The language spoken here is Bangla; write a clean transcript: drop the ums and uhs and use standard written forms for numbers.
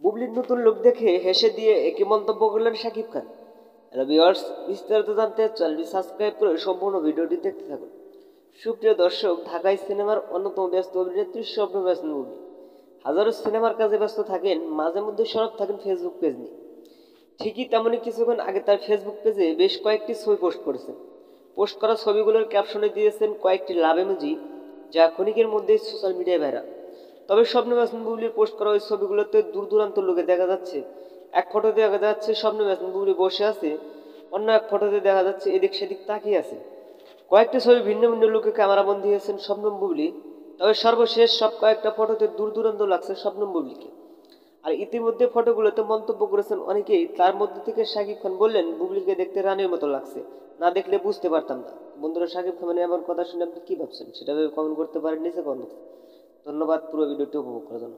বুবলির নতুন লুক দেখে হেসে দিয়ে একই মন্তব্য করলেন শাকিব খান। হ্যালো ভিউয়ার্স, বিস্তারিত জানতে চ্যানেলটি সাবস্ক্রাইব করে সম্পূর্ণ ভিডিওটি দেখতে থাকুন। সুপ্রিয় দর্শক, ঢাকায় সিনেমার অন্যতম ব্যস্ত অভিনেত্রী শবনম ইয়াসমিন বুবলি হাজারো সিনেমার কাজে ব্যস্ত থাকেন, মাঝে মধ্যে সরব থাকেন ফেসবুক পেজ নিয়ে। ঠিকই তেমনই কিছুক্ষণ আগে তার ফেসবুক পেজে বেশ কয়েকটি ছবি পোস্ট করেছেন। পোস্ট করা ছবিগুলোর ক্যাপশনে দিয়েছেন কয়েকটি লাভ ইমোজি, যা ক্ষণিকের মধ্যেই সোশ্যাল মিডিয়ায় ভাইরাল। তবে শবনম ইয়াসমিন বুবলির পোস্ট করা ওই ছবিগুলোতে দূর দূরান্ত লোকে দেখা যাচ্ছে। এক ফটোতে দেখা যাচ্ছে শবনম ইয়াসমিন বুবলি বসে আছে, অন্য এক ফটোতে দেখা যাচ্ছে এদিক সেদিক তাকিয়ে আছে। কয়েকটি ছবি ভিন্ন ভিন্ন লোকে ক্যামেরাবন্দি হয়েছেন শবনম বুবলি। তবে সর্বশেষ সব কয়েকটা ফটোতে দূর দূরান্ত লাগছে শবনম বুবলিকে। আর ইতিমধ্যে ফটোগুলোতে মন্তব্য করেছেন অনেকেই। তার মধ্যে থেকে শাকিব খান বললেন, বুবলিকে দেখতে রানীর মতো লাগছে, না দেখলে বুঝতে পারতাম না। বন্ধুরা, শাকিব খানের এমন কথা শুনে আপনি কি ভাবছেন সেটা ভেবে কমেন্ট করতে পারেন নিচে কমেন্ট বক্সে। ধন্যবাদ পুরো ভিডিওটি উপভোগ করার জন্য।